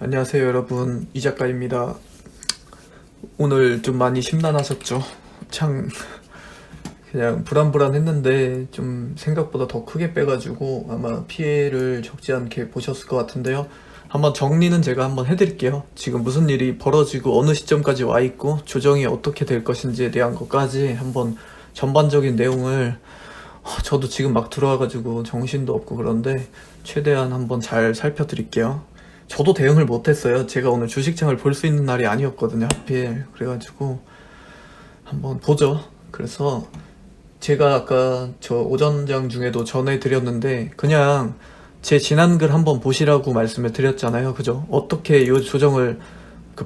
안녕하세요 여러분, 이 작가입니다. 오늘 좀 많이 심란하셨죠? 참 그냥 불안불안했는데 좀 생각보다 더 크게 빼가지고 아마 피해를 적지 않게 보셨을 것 같은데요. 한번 정리는 제가 한번 해드릴게요. 지금 무슨 일이 벌어지고 어느 시점까지 와 있고 조정이 어떻게 될 것인지에 대한 것까지 한번 전반적인 내용을 저도 지금 막 들어와가지고 정신도 없고 그런데 최대한 한번 잘 살펴드릴게요. 저도 대응을 못했어요. 제가 오늘 주식창을 볼 수 있는 날이 아니었거든요, 하필. 그래가지고 한번 보죠. 그래서 제가 아까 저 오전장 중에도 전해드렸는데 그냥 제 지난 글 한번 보시라고 말씀을 드렸잖아요. 그죠? 어떻게 이 조정을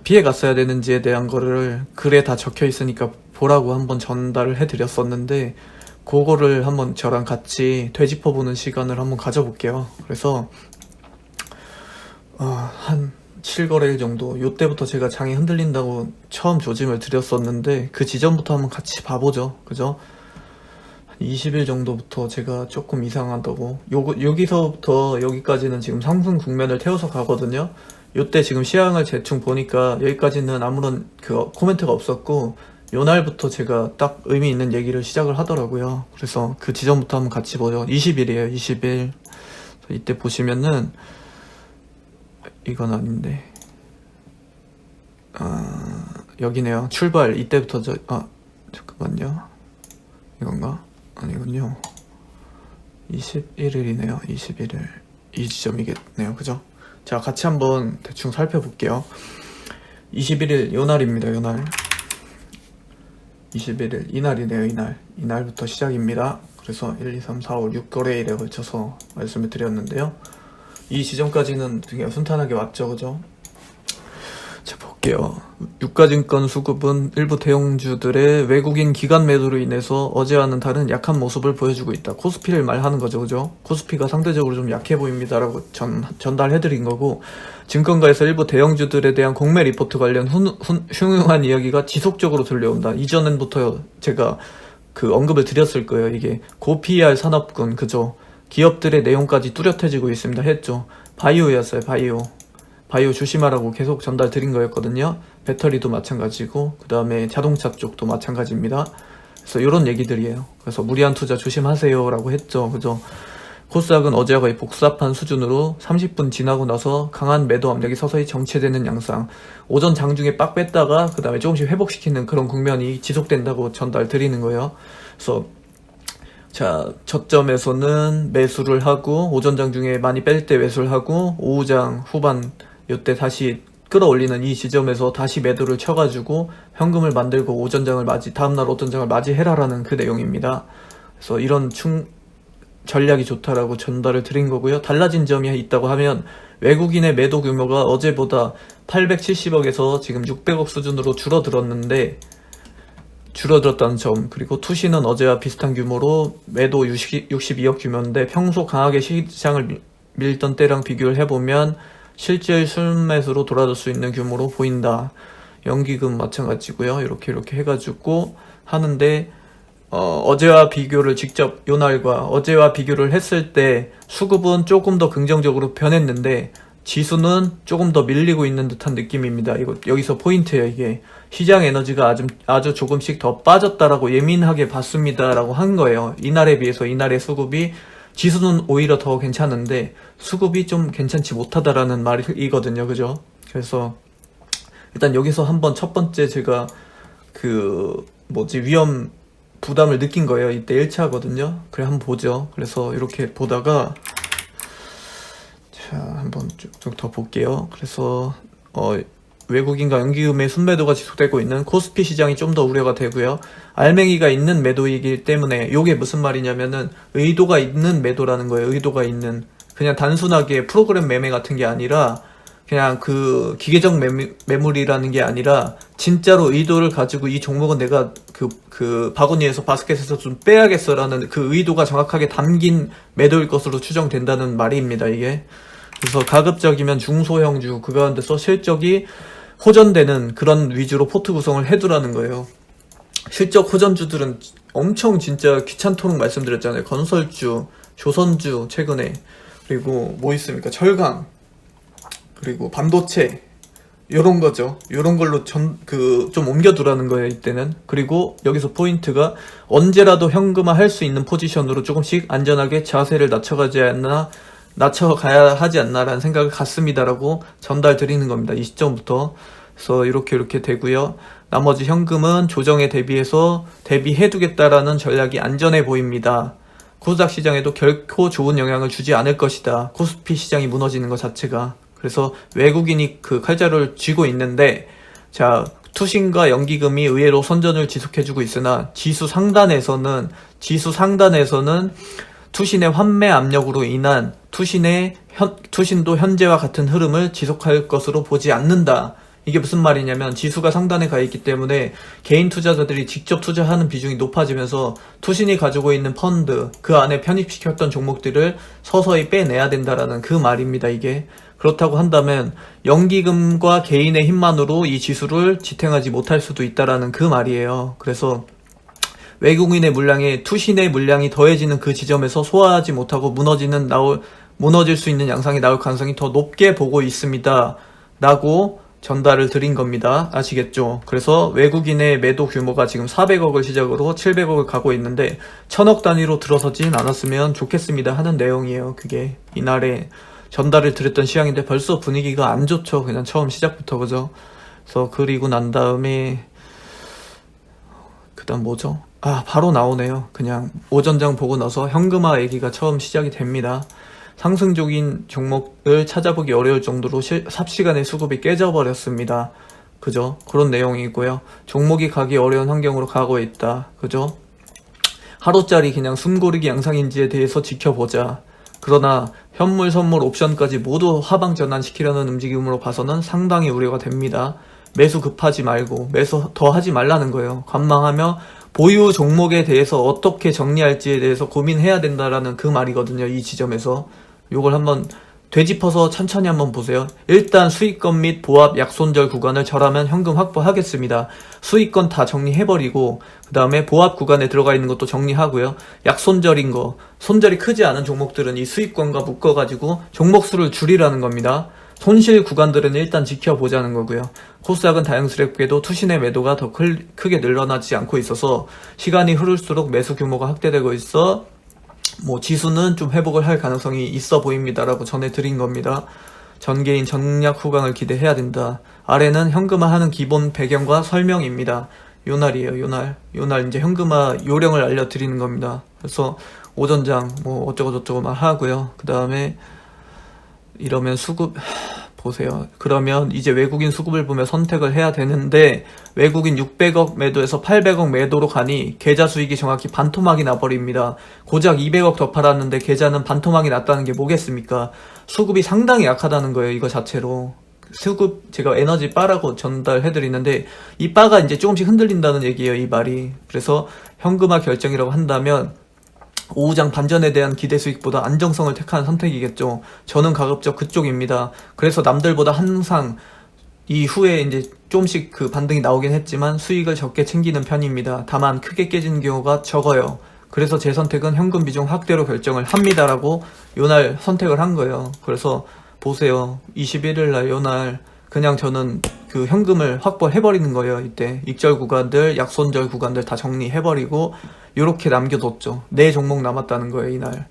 피해 갔어야 되는지에 대한 거를 글에 다 적혀 있으니까 보라고 한번 전달을 해드렸었는데 그거를 한번 저랑 같이 되짚어보는 시간을 한번 가져볼게요. 그래서 한 7거래일 정도, 요때부터 제가 장이 흔들린다고 처음 조짐을 드렸었는데 그 지점부터 한번 같이 봐보죠. 그죠? 한 20일 정도부터 제가 조금 이상하다고, 여기서부터 여기까지는 지금 상승 국면을 태워서 가거든요. 요때 지금 시황을 대충 보니까 여기까지는 아무런 코멘트가 없었고 요 날부터 제가 딱 의미 있는 얘기를 시작을 하더라고요. 그래서 그 지점부터 한번 같이 보죠. 20일이에요 20일. 이때 보시면은 이건 아닌데, 여기네요. 출발 이때부터 잠깐만요. 이건가? 아니군요. 21일이네요 21일. 이 지점이겠네요. 그죠? 자, 같이 한번 대충 살펴볼게요. 21일 요날입니다. 요날 21일 이날이네요. 이날부터 시작입니다. 그래서 1, 2, 3, 4, 5, 6거래일에 걸쳐서 말씀을 드렸는데요. 이 지점까지는 되게 순탄하게 왔죠. 그죠? 자, 볼게요. 유가증권 수급은 일부 대형주들의 외국인 기관 매도로 인해서 어제와는 다른 약한 모습을 보여주고 있다. 코스피를 말하는 거죠. 그죠? 코스피가 상대적으로 좀 약해 보입니다라고 전달해드린 거고, 증권가에서 일부 대형주들에 대한 공매 리포트 관련 흉흉한 이야기가 지속적으로 들려온다. 이전부터 제가 언급을 드렸을 거예요. 이게 고-PER 산업군, 그죠? 기업들의 내용까지 뚜렷해지고 있습니다 했죠. 바이오였어요. 바이오 조심하라고 계속 전달 드린 거였거든요. 배터리도 마찬가지고 그 다음에 자동차 쪽도 마찬가지입니다. 그래서 이런 얘기들이에요. 그래서 무리한 투자 조심하세요 라고 했죠. 그죠? 코스닥은 어제와 거의 복사판 수준으로 30분 지나고 나서 강한 매도 압력이 서서히 정체되는 양상, 오전 장중에 빡 뺐다가 그 다음에 조금씩 회복시키는 그런 국면이 지속된다고 전달 드리는 거예요. 그래서 자, 저점에서는 매수를 하고 오전장 중에 많이 뺄 때 매수를 하고 오후장 후반 요때 다시 끌어올리는 이 지점에서 다시 매도를 쳐가지고 현금을 만들고 오전장을 다음날 오전장을 맞이해라라는 그 내용입니다. 그래서 이런 전략이 좋다라고 전달을 드린 거고요. 달라진 점이 있다고 하면 외국인의 매도 규모가 어제보다 870억에서 지금 600억 수준으로 줄어들었다는 점, 그리고 투시는 어제와 비슷한 규모로 매도 62억 규모인데 평소 강하게 시장을 밀던 때랑 비교를 해보면 실질 순매수로 돌아설 수 있는 규모로 보인다. 연기금 마찬가지고요. 이렇게 해가지고 하는데 어제와 비교를 직접 요날과 어제와 비교를 했을 때 수급은 조금 더 긍정적으로 변했는데 지수는 조금 더 밀리고 있는 듯한 느낌입니다. 이거 여기서 포인트예요. 이게 시장 에너지가 아주 조금씩 더 빠졌다라고 예민하게 봤습니다라고 한 거예요. 이날에 비해서 이날의 수급이, 지수는 오히려 더 괜찮은데 수급이 좀 괜찮지 못하다라는 말이거든요. 그죠? 그래서 일단 여기서 한번 첫 번째 제가 위험 부담을 느낀 거예요. 이때 1차거든요. 그래 한번 보죠. 그래서 이렇게 보다가 자, 한번 쭉 더 볼게요. 그래서 외국인과 연기금의 순매도가 지속되고 있는 코스피 시장이 좀 더 우려가 되고요. 알맹이가 있는 매도이기 때문에 이게 무슨 말이냐면은 의도가 있는 매도라는 거예요. 의도가 있는, 그냥 단순하게 프로그램 매매 같은 게 아니라 그냥 기계적 매물이라는 게 아니라 진짜로 의도를 가지고 이 종목은 내가 바구니에서 바스켓에서 좀 빼야겠어라는 그 의도가 정확하게 담긴 매도일 것으로 추정된다는 말입니다. 이게 그래서 가급적이면 중소형주 그 가운데서 실적이 호전되는 그런 위주로 포트 구성을 해두라는 거예요. 실적 호전주들은 엄청 진짜 귀찮도록 말씀드렸잖아요. 건설주, 조선주 최근에, 그리고 뭐 있습니까? 철강, 그리고 반도체 요런 거죠. 요런 걸로 좀 옮겨두라는 거예요, 이때는. 그리고 여기서 포인트가 언제라도 현금화 할 수 있는 포지션으로 조금씩 안전하게 자세를 낮춰가야 하지 않나라는 생각을 갖습니다라고 전달 드리는 겁니다. 이 시점부터. 그래서 이렇게 되고요. 나머지 현금은 조정에 대비해두겠다라는 전략이 안전해 보입니다. 코스닥 시장에도 결코 좋은 영향을 주지 않을 것이다. 코스피 시장이 무너지는 것 자체가. 그래서 외국인이 그 칼자루를 쥐고 있는데, 자, 투신과 연기금이 의외로 선전을 지속해주고 있으나 지수 상단에서는 투신의 환매 압력으로 인한 투신도 현재와 같은 흐름을 지속할 것으로 보지 않는다. 이게 무슨 말이냐면 지수가 상단에 가 있기 때문에 개인 투자자들이 직접 투자하는 비중이 높아지면서 투신이 가지고 있는 펀드, 그 안에 편입시켰던 종목들을 서서히 빼내야 된다라는 그 말입니다. 이게 그렇다고 한다면 연기금과 개인의 힘만으로 이 지수를 지탱하지 못할 수도 있다라는 그 말이에요. 그래서 외국인의 물량에 투신의 물량이 더해지는 그 지점에서 소화하지 못하고 무너질 수 있는 양상이 나올 가능성이 더 높게 보고 있습니다. 라고 전달을 드린 겁니다. 아시겠죠? 그래서 외국인의 매도 규모가 지금 400억을 시작으로 700억을 가고 있는데 1000억 단위로 들어서진 않았으면 좋겠습니다 하는 내용이에요. 그게 이날에 전달을 드렸던 시향인데 벌써 분위기가 안 좋죠. 그냥 처음 시작부터. 그죠? 그래서 그리고 난 다음에 그다음 뭐죠? 바로 나오네요. 그냥 오전장 보고 나서 현금화 얘기가 처음 시작이 됩니다. 상승적인 종목을 찾아보기 어려울 정도로 삽시간에 수급이 깨져버렸습니다. 그죠? 그런 내용이고요. 종목이 가기 어려운 환경으로 가고 있다. 그죠? 하루짜리 그냥 숨고르기 양상인지에 대해서 지켜보자. 그러나 현물, 선물, 옵션까지 모두 하방 전환시키려는 움직임으로 봐서는 상당히 우려가 됩니다. 매수 급하지 말고 매수 더 하지 말라는 거예요. 관망하며 보유 종목에 대해서 어떻게 정리할지에 대해서 고민해야 된다라는 그 말이거든요. 이 지점에서 요걸 한번 되짚어서 천천히 한번 보세요. 일단 수익권 및 보합 약손절 구간을 저라면 현금 확보하겠습니다. 수익권 다 정리해버리고 그 다음에 보합 구간에 들어가 있는 것도 정리하고요. 약손절인 거, 손절이 크지 않은 종목들은 이 수익권과 묶어가지고 종목 수를 줄이라는 겁니다. 손실 구간들은 일단 지켜보자는 거고요. 코스닥은 다행스럽게도 투신의 매도가 더 크게 늘어나지 않고 있어서 시간이 흐를수록 매수 규모가 확대되고 있어 지수는 좀 회복을 할 가능성이 있어 보입니다라고 전해드린 겁니다. 전개인 전략 후강을 기대해야 된다. 아래는 현금화하는 기본 배경과 설명입니다. 요날이에요. 요날 이제 현금화 요령을 알려드리는 겁니다. 그래서 오전장 어쩌고저쩌고 막 하고요. 그 다음에 이러면 수급 보세요. 그러면 이제 외국인 수급을 보며 선택을 해야 되는데 외국인 600억 매도에서 800억 매도로 가니 계좌 수익이 정확히 반토막이 나버립니다. 고작 200억 더 팔았는데 계좌는 반토막이 났다는 게 뭐겠습니까? 수급이 상당히 약하다는 거예요. 이거 자체로. 수급 제가 에너지 바라고 전달해드리는데 이 바가 이제 조금씩 흔들린다는 얘기예요. 이 말이. 그래서 현금화 결정이라고 한다면 오후장 반전에 대한 기대 수익보다 안정성을 택하는 선택이겠죠. 저는 가급적 그쪽입니다. 그래서 남들보다 항상 이후에 이제 조금씩 그 반등이 나오긴 했지만 수익을 적게 챙기는 편입니다. 다만 크게 깨지는 경우가 적어요. 그래서 제 선택은 현금 비중 확대로 결정을 합니다라고 요날 선택을 한 거예요. 그래서 보세요. 21일날 요날 그냥 저는 그 현금을 확보해버리는 거예요. 이때 익절 구간들, 약손절 구간들 다 정리해버리고 요렇게 남겨뒀죠. 4종목 남았다는 거예요. 이날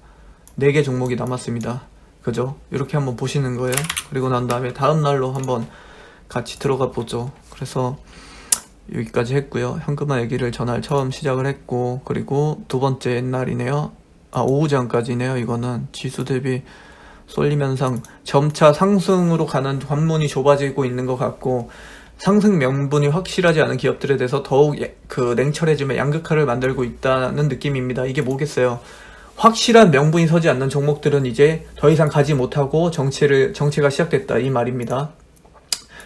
4개 종목이 남았습니다. 그죠? 이렇게 한번 보시는 거예요. 그리고 난 다음에 다음날로 한번 같이 들어가 보죠. 그래서 여기까지 했고요. 현금화 얘기를 전날 처음 시작을 했고, 그리고 두 번째 날이네요. 오후장까지네요. 이거는 지수 대비 쏠림 현상, 점차 상승으로 가는 관문이 좁아지고 있는 것 같고 상승 명분이 확실하지 않은 기업들에 대해서 더욱 냉철해지며 양극화를 만들고 있다는 느낌입니다. 이게 뭐겠어요? 확실한 명분이 서지 않는 종목들은 이제 더 이상 가지 못하고 정체가 시작됐다 이 말입니다.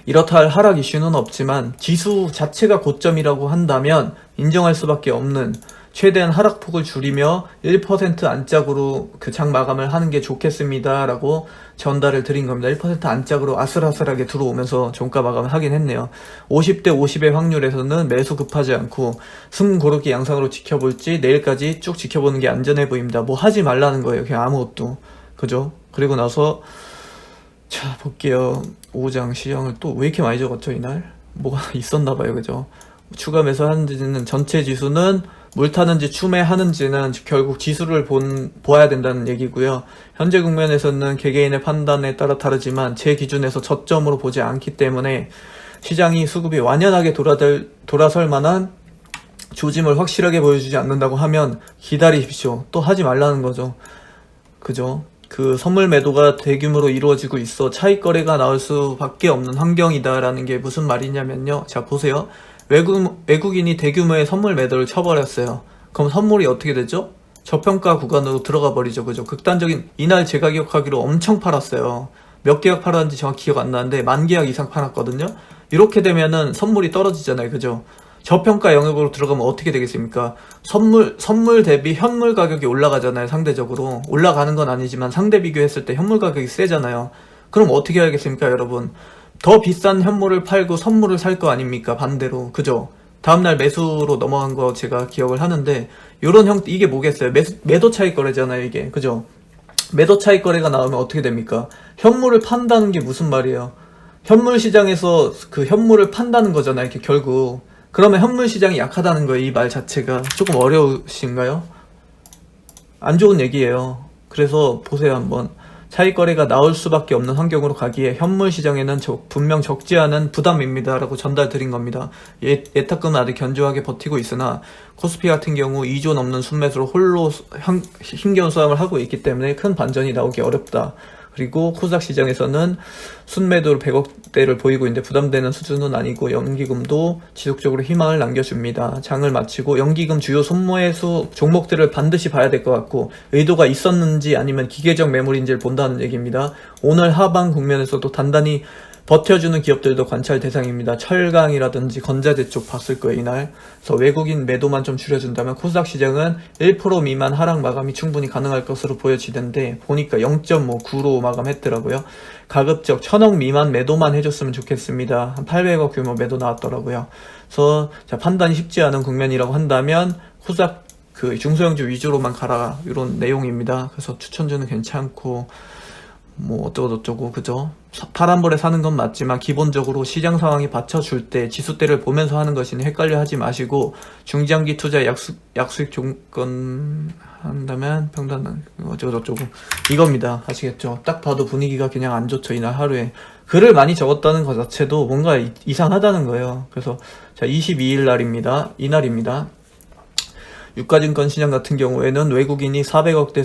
이렇다 할 하락 이슈는 없지만 지수 자체가 고점이라고 한다면 인정할 수밖에 없는 최대한 하락폭을 줄이며 1% 안짝으로 그 장 마감을 하는 게 좋겠습니다 라고 전달을 드린 겁니다. 1% 안짝으로 아슬아슬하게 들어오면서 종가 마감을 하긴 했네요. 50대 50의 확률에서는 매수 급하지 않고 승 고르기 양상으로 지켜볼지 내일까지 쭉 지켜보는 게 안전해 보입니다. 뭐 하지 말라는 거예요. 그냥 아무것도. 그죠? 그리고 나서 자, 볼게요. 5장 시장을 또 왜 이렇게 많이 적었죠, 이날? 뭐가 있었나봐요, 그죠? 추가 매수하는지는 전체 지수는 물 타는지 추매하는지는 결국 지수를 보아야 된다는 얘기고요. 현재 국면에서는 개개인의 판단에 따라 다르지만 제 기준에서 저점으로 보지 않기 때문에 시장이 수급이 완연하게 돌아설 만한 조짐을 확실하게 보여주지 않는다고 하면 기다리십시오. 또 하지 말라는 거죠. 그죠? 그 선물 매도가 대규모로 이루어지고 있어 차익 거래가 나올 수밖에 없는 환경이다라는 게 무슨 말이냐면요. 자, 보세요. 외국인이 대규모의 선물 매도를 쳐버렸어요. 그럼 선물이 어떻게 되죠? 저평가 구간으로 들어가 버리죠. 그죠? 극단적인, 이날 제가 기억하기로 엄청 팔았어요. 몇 계약 팔았는지 정확히 기억 안 나는데 10,000계약 이상 팔았거든요. 이렇게 되면은 선물이 떨어지잖아요. 그죠? 저평가 영역으로 들어가면 어떻게 되겠습니까? 선물 대비 현물 가격이 올라가잖아요. 상대적으로. 올라가는 건 아니지만 상대 비교했을 때 현물 가격이 세잖아요. 그럼 어떻게 해야겠습니까, 여러분? 더 비싼 현물을 팔고 선물을 살 거 아닙니까? 반대로. 그죠? 다음날 매수로 넘어간 거 제가 기억을 하는데, 이게 뭐겠어요? 매도 차익 거래잖아요, 이게. 그죠? 매도 차익 거래가 나오면 어떻게 됩니까? 현물을 판다는 게 무슨 말이에요? 현물 시장에서 그 현물을 판다는 거잖아요, 이렇게 결국. 그러면 현물 시장이 약하다는 거예요. 이 말 자체가 조금 어려우신가요? 안 좋은 얘기예요. 그래서 보세요, 한번. 차익 거래가 나올 수밖에 없는 환경으로 가기에 현물 시장에는 분명 적지 않은 부담입니다 라고 전달 드린 겁니다. 예탁금은 아직 견조하게 버티고 있으나 코스피 같은 경우 2조 넘는 순매수로 홀로 힘겨운 싸움을 하고 있기 때문에 큰 반전이 나오기 어렵다. 그리고 코스닥 시장에서는 순매도로 100억대를 보이고 있는데 부담되는 수준은 아니고 연기금도 지속적으로 희망을 남겨줍니다. 장을 마치고 연기금 주요 손매수 종목들을 반드시 봐야 될 것 같고 의도가 있었는지 아니면 기계적 매물인지를 본다는 얘기입니다. 오늘 하방 국면에서도 단단히 버텨주는 기업들도 관찰 대상입니다. 철강이라든지 건자재 쪽 봤을 거예요, 이날. 그래서 외국인 매도만 좀 줄여준다면 코스닥 시장은 1% 미만 하락 마감이 충분히 가능할 것으로 보여지는데 보니까 0.9로 마감했더라고요. 가급적 1,000억 미만 매도만 해줬으면 좋겠습니다. 한 800억 규모 매도 나왔더라고요. 그래서 자, 판단이 쉽지 않은 국면이라고 한다면 코스닥 그 중소형주 위주로만 가라, 이런 내용입니다. 그래서 추천주는 괜찮고 뭐 어쩌고저쩌고, 그죠? 파란불에 사는 건 맞지만 기본적으로 시장 상황이 받쳐줄 때 지수대를 보면서 하는 것이니 헷갈려 하지 마시고 중장기 투자 약수익 조건 한다면 평단 어쩌고저쩌고 이겁니다. 아시겠죠? 딱 봐도 분위기가 그냥 안 좋죠. 이날 하루에 글을 많이 적었다는 것 자체도 뭔가 이상하다는 거예요. 그래서 자, 22일 날입니다. 이날입니다. 유가증권 시장 같은 경우에는 외국인이 400억대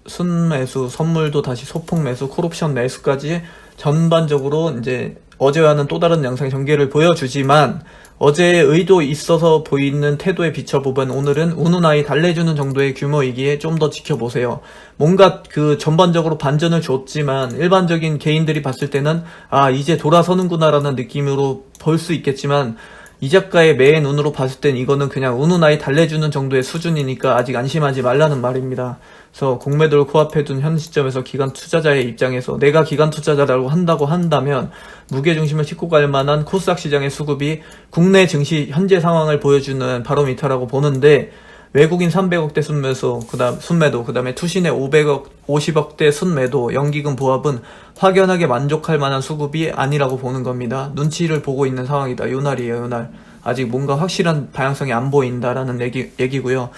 순매수, 선물도 다시 소폭 매수, 콜옵션 매수까지 전반적으로 이제 어제와는 또 다른 양상의 전개를 보여주지만 어제의 의도 있어서 보이는 태도에 비춰보면 오늘은 운운하이 달래주는 정도의 규모이기에 좀 더 지켜보세요. 뭔가 그 전반적으로 반전을 줬지만 일반적인 개인들이 봤을 때는 아, 이제 돌아서는구나라는 느낌으로 볼 수 있겠지만 이 작가의 매의 눈으로 봤을 땐 이거는 그냥 운운하이 달래주는 정도의 수준이니까 아직 안심하지 말라는 말입니다. 그래서 공매도를 코앞에 둔 현 시점에서 기관 투자자의 입장에서 내가 기관 투자자라고 한다고 한다면 무게중심을 싣고 갈 만한 코스닥 시장의 수급이 국내 증시 현재 상황을 보여주는 바로미터라고 보는데 외국인 300억대 순매도, 그 다음에 투신의 50억대 순매도, 연기금 보합은 확연하게 만족할 만한 수급이 아니라고 보는 겁니다. 눈치를 보고 있는 상황이다. 요날이에요, 요날. 아직 뭔가 확실한 방향성이 안 보인다라는 얘기고요.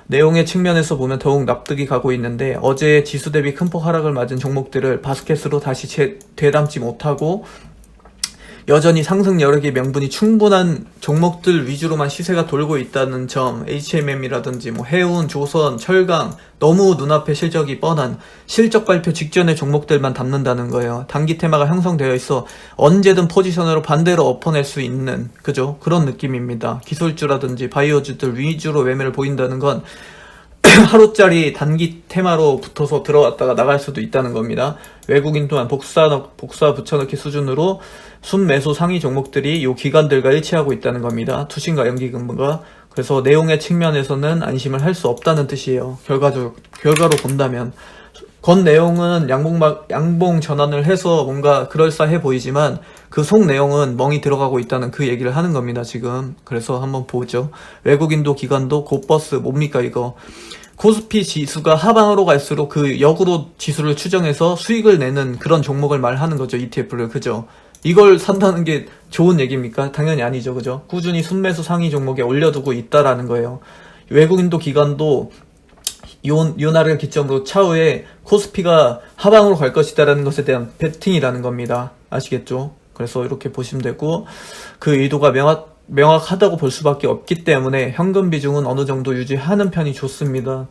내용의 측면에서 보면 더욱 납득이 가고 있는데 어제 지수 대비 큰 폭 하락을 맞은 종목들을 바스켓으로 다시 되담지 못하고 여전히 상승 여력의 명분이 충분한 종목들 위주로만 시세가 돌고 있다는 점, HMM이라든지 뭐 해운, 조선, 철강, 너무 눈앞에 실적이 뻔한 실적 발표 직전의 종목들만 담는다는 거예요. 단기 테마가 형성되어 있어 언제든 포지션으로 반대로 엎어낼 수 있는, 그죠? 그런 느낌입니다. 기술주라든지 바이오주들 위주로 매매를 보인다는 건 하루짜리 단기 테마로 붙어서 들어왔다가 나갈 수도 있다는 겁니다. 외국인 또한 복사 붙여넣기 수준으로 순매수 상위 종목들이 이 기관들과 일치하고 있다는 겁니다. 투신과 연기금과. 그래서 내용의 측면에서는 안심을 할 수 없다는 뜻이에요. 결과로 본다면 건 내용은 양봉 전환을 해서 뭔가 그럴싸해 보이지만 그 속 내용은 멍이 들어가고 있다는 그 얘기를 하는 겁니다, 지금. 그래서 한번 보죠. 외국인도 기관도 곧버스 뭡니까 이거. 코스피 지수가 하방으로 갈수록 그 역으로 지수를 추정해서 수익을 내는 그런 종목을 말하는 거죠, ETF를. 그죠? 이걸 산다는 게 좋은 얘기입니까? 당연히 아니죠. 그죠? 꾸준히 순매수 상위 종목에 올려두고 있다라는 거예요. 외국인도 기관도 요 날을 기점으로 차후에 코스피가 하방으로 갈 것이다라는 것에 대한 베팅이라는 겁니다. 아시겠죠? 그래서 이렇게 보시면 되고, 그 의도가 명확하다고 볼 수밖에 없기 때문에 현금 비중은 어느 정도 유지하는 편이 좋습니다.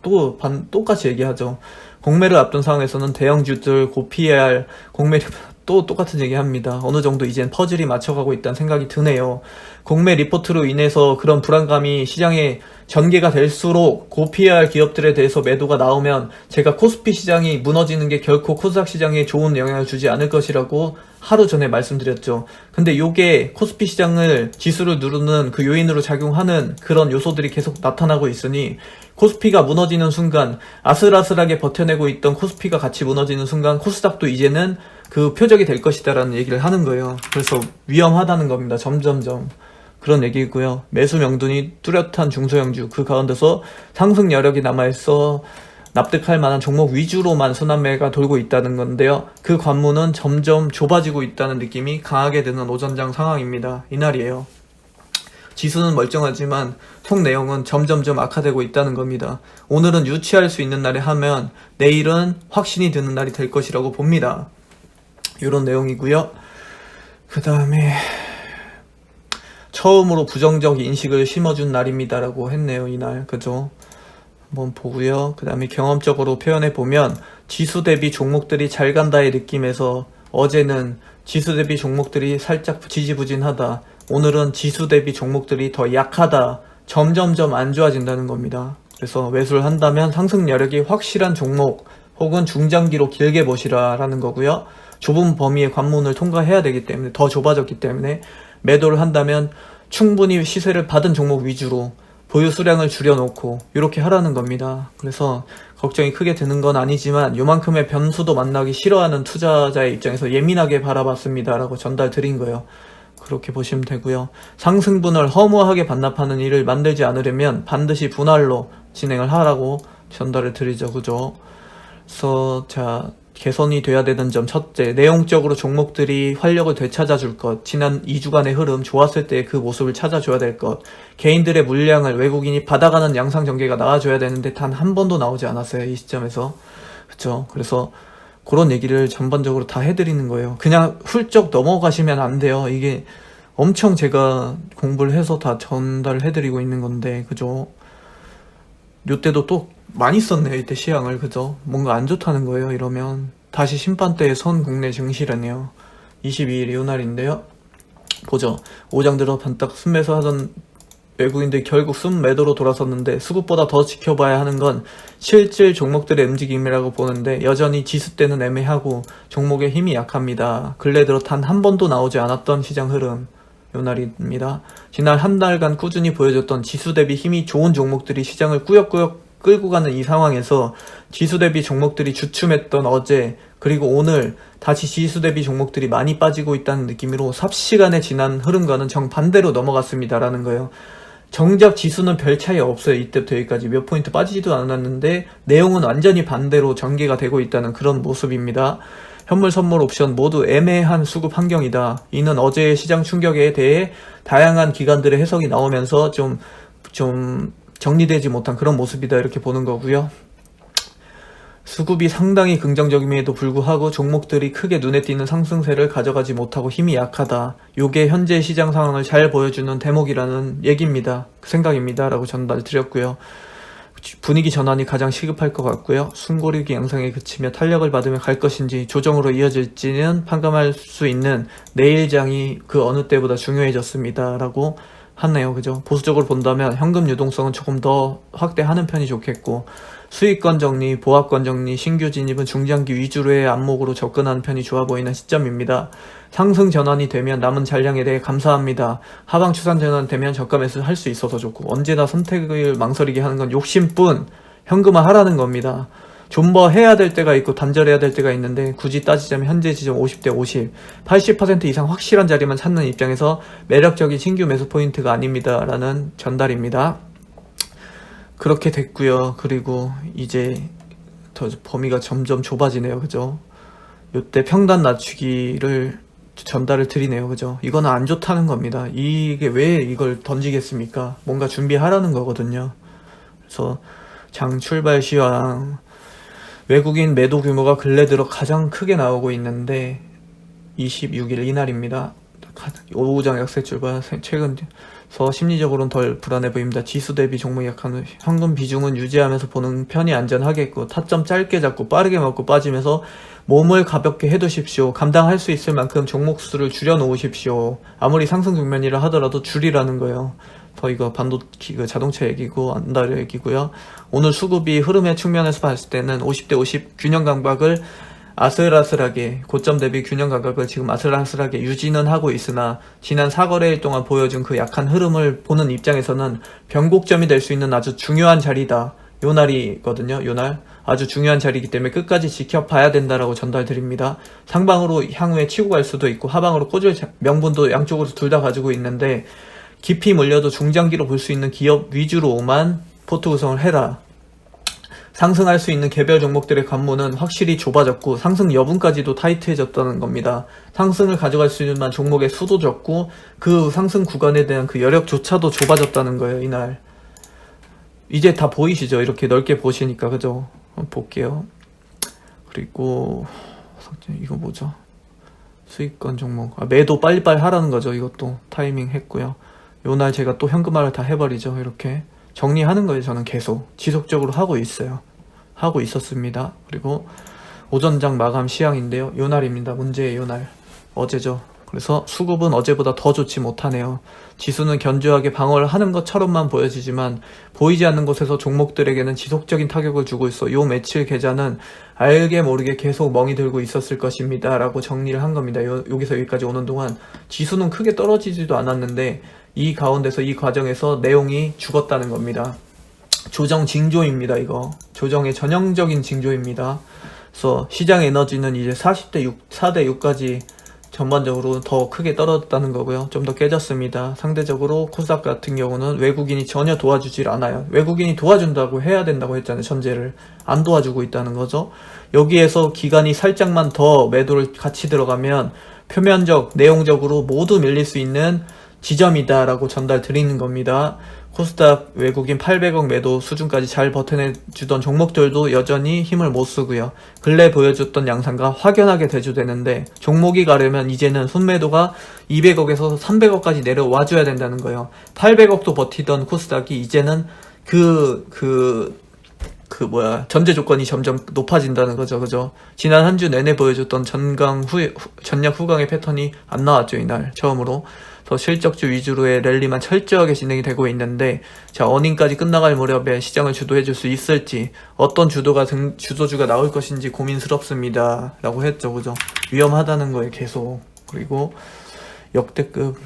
똑같이 얘기하죠. 공매를 앞둔 상황에서는 대형주들, 고PER, 공매 또 똑같은 얘기 합니다. 어느 정도 이젠 퍼즐이 맞춰가고 있다는 생각이 드네요. 공매 리포트로 인해서 그런 불안감이 시장에 전개가 될수록 고PER 기업들에 대해서 매도가 나오면 제가 코스피 시장이 무너지는 게 결코 코스닥 시장에 좋은 영향을 주지 않을 것이라고 하루 전에 말씀드렸죠. 근데 요게 코스피 시장을 지수를 누르는 그 요인으로 작용하는 그런 요소들이 계속 나타나고 있으니 코스피가 무너지는 순간 아슬아슬하게 버텨내고 있던 코스피가 같이 무너지는 순간 코스닥도 이제는 그 표적이 될 것이다라는 얘기를 하는 거예요. 그래서 위험하다는 겁니다. 점점점. 그런 얘기고요. 매수 명분이 뚜렷한 중소형주 그 가운데서 상승 여력이 남아있어 납득할 만한 종목 위주로만 순환매가 돌고 있다는 건데요. 그 관문은 점점 좁아지고 있다는 느낌이 강하게 드는 오전장 상황입니다. 이날이에요. 지수는 멀쩡하지만 속 내용은 점점점 악화되고 있다는 겁니다. 오늘은 유치할 수 있는 날에 하면 내일은 확신이 드는 날이 될 것이라고 봅니다. 이런 내용이고요. 그 다음에 처음으로 부정적 인식을 심어준 날입니다라고 했네요. 이날. 그죠? 한번 보고요. 그 다음에 경험적으로 표현해보면 지수 대비 종목들이 잘 간다의 느낌에서 어제는 지수 대비 종목들이 살짝 지지부진하다. 오늘은 지수 대비 종목들이 더 약하다. 점점점 안 좋아진다는 겁니다. 그래서 매수를 한다면 상승 여력이 확실한 종목 혹은 중장기로 길게 보시라라는 거고요. 좁은 범위의 관문을 통과해야 되기 때문에 더 좁아졌기 때문에 매도를 한다면 충분히 시세를 받은 종목 위주로 보유 수량을 줄여놓고 이렇게 하라는 겁니다. 그래서 걱정이 크게 드는 건 아니지만 요만큼의 변수도 만나기 싫어하는 투자자의 입장에서 예민하게 바라봤습니다 라고 전달 드린 거예요. 그렇게 보시면 되고요. 상승분을 허무하게 반납하는 일을 만들지 않으려면 반드시 분할로 진행을 하라고 전달을 드리죠. 그죠? 그래서 자, 개선이 돼야 되는 점 첫째, 내용적으로 종목들이 활력을 되찾아줄 것, 지난 2주간의 흐름 좋았을 때 그 모습을 찾아줘야 될 것, 개인들의 물량을 외국인이 받아가는 양상 전개가 나와줘야 되는데 단 한 번도 나오지 않았어요. 이 시점에서. 그쵸? 그래서 그런 얘기를 전반적으로 다 해드리는 거예요. 그냥 훌쩍 넘어가시면 안 돼요. 이게 엄청 제가 공부를 해서 다 전달을 해드리고 있는 건데, 그죠? 요때도 또 많이 썼네요. 이때 시향을. 그죠? 뭔가 안 좋다는 거예요. 이러면 다시 심판대에 선 국내 증시라네요. 22일 이 날인데요. 보죠. 오장 들어 반딱 순매수 하던 외국인들이 결국 순매도로 돌아섰는데 수급보다 더 지켜봐야 하는 건 실질 종목들의 움직임이라고 보는데 여전히 지수 때는 애매하고 종목의 힘이 약합니다. 근래 들어 단 한 번도 나오지 않았던 시장 흐름 요 날입니다. 지난 한 달간 꾸준히 보여줬던 지수 대비 힘이 좋은 종목들이 시장을 꾸역꾸역 끌고 가는 이 상황에서 지수 대비 종목들이 주춤했던 어제 그리고 오늘 다시 지수 대비 종목들이 많이 빠지고 있다는 느낌으로 삽시간에 지난 흐름과는 정반대로 넘어갔습니다라는 거예요. 정작 지수는 별 차이 없어요. 이때부터 여기까지 몇 포인트 빠지지도 않았는데 내용은 완전히 반대로 전개가 되고 있다는 그런 모습입니다. 현물, 선물, 옵션 모두 애매한 수급 환경이다. 이는 어제의 시장 충격에 대해 다양한 기관들의 해석이 나오면서 좀 정리되지 못한 그런 모습이다. 이렇게 보는 거고요. 수급이 상당히 긍정적임에도 불구하고 종목들이 크게 눈에 띄는 상승세를 가져가지 못하고 힘이 약하다. 요게 현재 시장 상황을 잘 보여주는 대목이라는 얘기입니다. 그 생각입니다. 라고 전달드렸고요. 분위기 전환이 가장 시급할 것 같고요. 숨고르기 양상에 그치며 탄력을 받으며 갈 것인지 조정으로 이어질지는 판단할 수 있는 내일장이 그 어느 때보다 중요해졌습니다. 라고 하네요. 그죠? 보수적으로 본다면 현금 유동성은 조금 더 확대하는 편이 좋겠고 수익권 정리, 보합권 정리, 신규 진입은 중장기 위주로의 안목으로 접근하는 편이 좋아 보이는 시점입니다. 상승 전환이 되면 남은 잔량에 대해 감사합니다. 하방 추산 전환 되면 저가 매수 할 수 있어서 좋고 언제나 선택을 망설이게 하는 건 욕심뿐 현금화 하라는 겁니다. 존버 해야 될 때가 있고 단절해야 될 때가 있는데 굳이 따지자면 현재 지점 50대 50, 80% 이상 확실한 자리만 찾는 입장에서 매력적인 신규 매수 포인트가 아닙니다 라는 전달입니다. 그렇게 됐고요. 그리고 이제 더 범위가 점점 좁아지네요. 그죠? 요때 평단 낮추기를 전달을 드리네요. 그죠? 이거는 안 좋다는 겁니다. 이게 왜 이걸 던지겠습니까? 뭔가 준비하라는 거거든요. 그래서 장 출발 시황, 외국인 매도 규모가 근래 들어 가장 크게 나오고 있는데 26일 이날입니다. 오후장 약세 출발, 최근서 심리적으로는 덜 불안해 보입니다. 지수 대비 종목이 약한 현금 비중은 유지하면서 보는 편이 안전하겠고, 타점 짧게 잡고 빠르게 먹고 빠지면서 몸을 가볍게 해두십시오. 감당할 수 있을 만큼 종목 수를 줄여 놓으십시오. 아무리 상승 국면이라 하더라도 줄이라는 거예요. 더 이거 반도체 자동차 얘기고 안달 얘기고요. 오늘 수급이 흐름의 측면에서 봤을 때는 50대 50 균형 감각을 아슬아슬하게, 고점 대비 균형 감각을 지금 아슬아슬하게 유지는 하고 있으나 지난 4거래일 동안 보여준 그 약한 흐름을 보는 입장에서는 변곡점이 될 수 있는 아주 중요한 자리다. 요 날이거든요. 요 날 아주 중요한 자리이기 때문에 끝까지 지켜봐야 된다라고 전달드립니다. 상방으로 향후에 치고 갈 수도 있고 하방으로 꽂을 명분도 양쪽으로 둘 다 가지고 있는데, 깊이 몰려도 중장기로 볼 수 있는 기업 위주로만 포트 구성을 해라. 상승할 수 있는 개별 종목들의 관문은 확실히 좁아졌고 상승 여분까지도 타이트해졌다는 겁니다. 상승을 가져갈 수 있는 종목의 수도 적고 그 상승 구간에 대한 그 여력조차도 좁아졌다는 거예요. 이날 이제 다 보이시죠? 이렇게 넓게 보시니까. 그죠? 볼게요. 그리고 이거 뭐죠? 수익권 종목, 매도 빨리빨리 하라는 거죠. 이것도 타이밍 했고요. 요날 제가 또 현금화를 다 해버리죠. 이렇게 정리하는 거예요. 저는 계속 지속적으로 하고 있어요. 하고 있었습니다. 그리고 오전장 마감 시향인데요. 요날입니다. 문제의 요날. 어제죠. 그래서 수급은 어제보다 더 좋지 못하네요. 지수는 견조하게 방어를 하는 것처럼만 보여지지만 보이지 않는 곳에서 종목들에게는 지속적인 타격을 주고 있어 요 며칠 계좌는 알게 모르게 계속 멍이 들고 있었을 것입니다 라고 정리를 한 겁니다. 여기서 여기까지 오는 동안 지수는 크게 떨어지지도 않았는데 이 가운데서 이 과정에서 내용이 죽었다는 겁니다. 조정 징조입니다. 이거 조정의 전형적인 징조입니다. 그래서 시장 에너지는 이제 4대 6까지 전반적으로 더 크게 떨어졌다는 거고요. 좀 더 깨졌습니다. 상대적으로 코스닥 같은 경우는 외국인이 전혀 도와주질 않아요. 외국인이 도와준다고 해야 된다고 했잖아요. 전제를 안 도와주고 있다는 거죠. 여기에서 기관이 살짝만 더 매도를 같이 들어가면 표면적, 내용적으로 모두 밀릴 수 있는 지점이다 라고 전달 드리는 겁니다. 코스닥 외국인 800억 매도 수준까지 잘 버텨내주던 종목들도 여전히 힘을 못 쓰고요. 근래 보여줬던 양상과 확연하게 대조되는데 종목이 가려면 이제는 순매도가 200억에서 300억까지 내려와줘야 된다는 거예요. 800억도 버티던 코스닥이 이제는 전제 조건이 점점 높아진다는 거죠. 그죠? 지난 한 주 내내 보여줬던 전략 후강의 패턴이 안 나왔죠. 이날 처음으로. 더 실적주 위주로의 랠리만 철저하게 진행이 되고 있는데, 자, 어닝까지 끝나갈 무렵에 시장을 주도해줄 수 있을지, 어떤 주도주가 나올 것인지 고민스럽습니다 라고 했죠. 그죠? 위험하다는 거에 계속. 그리고 역대급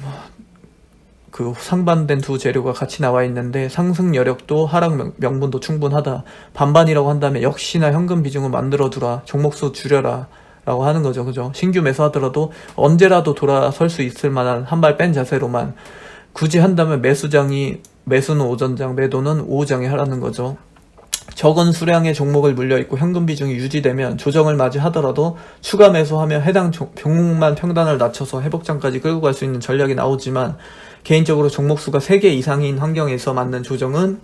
상반된 두 재료가 같이 나와 있는데 상승 여력도 하락 명분도 충분하다. 반반이라고 한다면 역시나 현금 비중을 만들어 두라. 종목수 줄여라 라고 하는 거죠. 그죠? 신규 매수하더라도 언제라도 돌아설 수 있을 만한 한 발 뺀 자세로만, 굳이 한다면 매수는 오전장, 매도는 오후장에 하라는 거죠. 적은 수량의 종목을 물려있고 현금 비중이 유지되면 조정을 맞이하더라도 추가 매수하며 해당 종목만 평단을 낮춰서 회복장까지 끌고 갈 수 있는 전략이 나오지만, 개인적으로 종목수가 3개 이상인 환경에서 맞는 조정은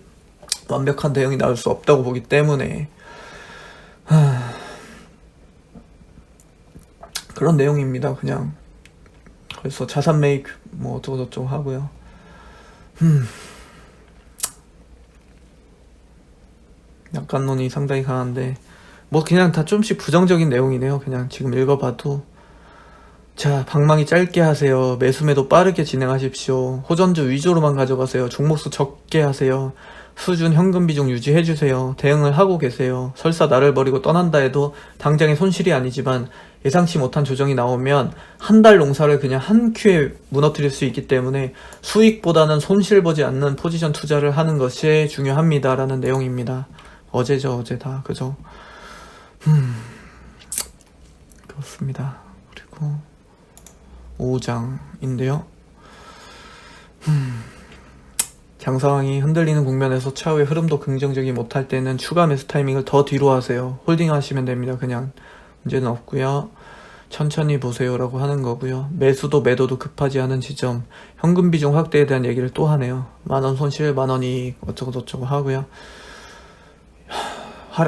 완벽한 대응이 나올 수 없다고 보기 때문에 그런 내용입니다. 그냥. 그래서 자산 매입 어쩌고저쩌고 하고요. 약간론이 상당히 강한데 그냥 다 좀씩 부정적인 내용이네요. 그냥 지금 읽어봐도. 자, 방망이 짧게 하세요. 매수매도 빠르게 진행하십시오. 호전주 위주로만 가져가세요. 종목수 적게 하세요. 수준 현금 비중 유지해주세요. 대응을 하고 계세요. 설사 나를 버리고 떠난다 해도 당장의 손실이 아니지만 예상치 못한 조정이 나오면 한 달 농사를 그냥 한 큐에 무너뜨릴 수 있기 때문에 수익보다는 손실 보지 않는 포지션 투자를 하는 것이 중요합니다 라는 내용입니다. 어제죠. 어제 다. 그죠? 그렇습니다. 그리고 5장인데요. 장 상황이 흔들리는 국면에서 차후의 흐름도 긍정적이 못할 때는 추가 매수 타이밍을 더 뒤로 하세요. 홀딩 하시면 됩니다. 그냥 문제는 없고요. 천천히 보세요 라고 하는 거고요. 매수도 매도도 급하지 않은 지점, 현금 비중 확대에 대한 얘기를 또 하네요. 만원 손실, 만원 이익 어쩌고 저쩌고 하고요.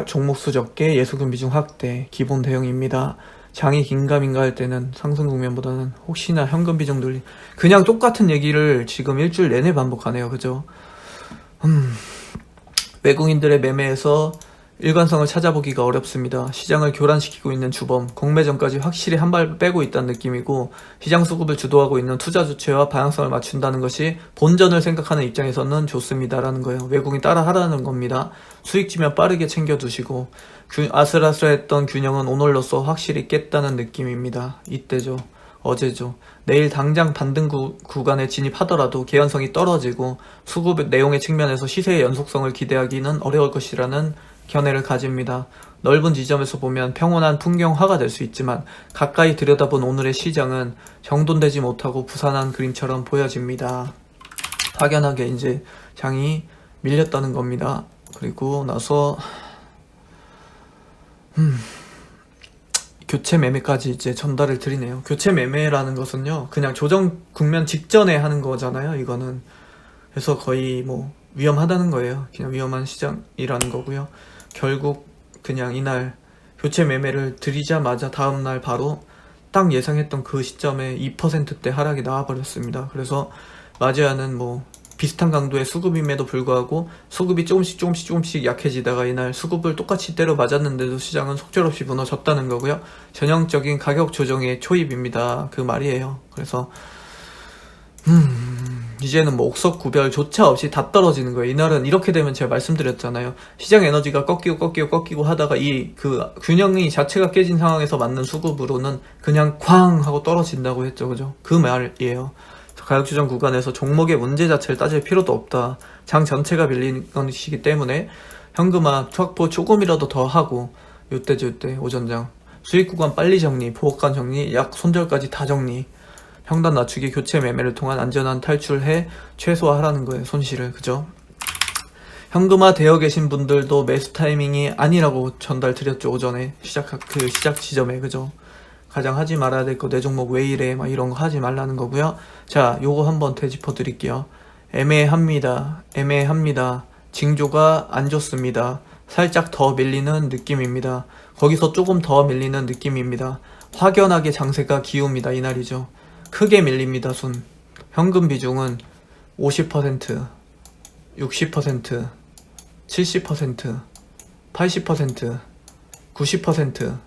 종목수 적게, 예수금 비중 확대, 기본 대응입니다. 장이 긴가민가 할 때는 상승 국면보다는 혹시나 현금 비중 늘리, 그냥 똑같은 얘기를 지금 일주일 내내 반복하네요. 그죠? 외국인들의 매매에서 일관성을 찾아보기가 어렵습니다. 시장을 교란시키고 있는 주범, 공매전까지 확실히 한 발 빼고 있다는 느낌이고, 시장 수급을 주도하고 있는 투자 주체와 방향성을 맞춘다는 것이 본전을 생각하는 입장에서는 좋습니다라는 거예요. 외국인 따라 하라는 겁니다. 수익지면 빠르게 챙겨두시고, 아슬아슬했던 균형은 오늘로써 확실히 깼다는 느낌입니다. 이때죠. 어제죠. 내일 당장 반등 구간에 진입하더라도 개연성이 떨어지고 수급 내용의 측면에서 시세의 연속성을 기대하기는 어려울 것이라는 견해를 가집니다. 넓은 지점에서 보면 평온한 풍경화가 될 수 있지만 가까이 들여다본 오늘의 시장은 정돈되지 못하고 부산한 그림처럼 보여집니다. 확연하게 이제 장이 밀렸다는 겁니다. 그리고 나서 교체 매매까지 이제 전달을 드리네요. 교체 매매라는 것은요, 그냥 조정 국면 직전에 하는 거잖아요, 이거는. 그래서 거의 뭐 위험하다는 거예요. 그냥 위험한 시장이라는 거고요. 결국 그냥 이날 교체 매매를 드리자마자 다음날 바로 딱 예상했던 그 시점에 2%대 하락이 나와버렸습니다. 그래서 맞이하는 뭐 비슷한 강도의 수급임에도 불구하고 수급이 조금씩 약해지다가 이날 수급을 똑같이 때려 맞았는데도 시장은 속절없이 무너졌다는 거고요. 전형적인 가격 조정의 초입입니다. 그 말이에요. 그래서 이제는 뭐 옥석 구별조차 없이 다 떨어지는 거예요. 이날은 이렇게 되면 제가 말씀드렸잖아요. 시장 에너지가 꺾이고 하다가 이 그 균형이 자체가 깨진 상황에서 맞는 수급으로는 그냥 쾅 하고 떨어진다고 했죠. 그죠? 그 말이에요. 가격 조정 구간에서 종목의 문제 자체를 따질 필요도 없다. 장 전체가 밀리는 것이기 때문에 현금화 확보 조금이라도 더 하고, 요때 오전장 수익 구간 빨리 정리, 보호권 정리, 약 손절까지 다 정리, 평단 낮추기, 교체 매매를 통한 안전한 탈출해 최소화하라는 거예요. 손실을. 그죠? 현금화 되어 계신 분들도 매수 타이밍이 아니라고 전달 드렸죠. 오전에 시작 지점에. 그죠? 가장 하지 말아야 될 거, 내 종목 왜 이래 막 이런 거 하지 말라는 거고요. 자, 요거 한번 되짚어 드릴게요. 애매합니다. 징조가 안 좋습니다. 살짝 더 밀리는 느낌입니다. 거기서 조금 더 밀리는 느낌입니다. 확연하게 장세가 기웁니다. 이날이죠. 크게 밀립니다. 순 현금 비중은 50%, 60%, 70%, 80%, 90%,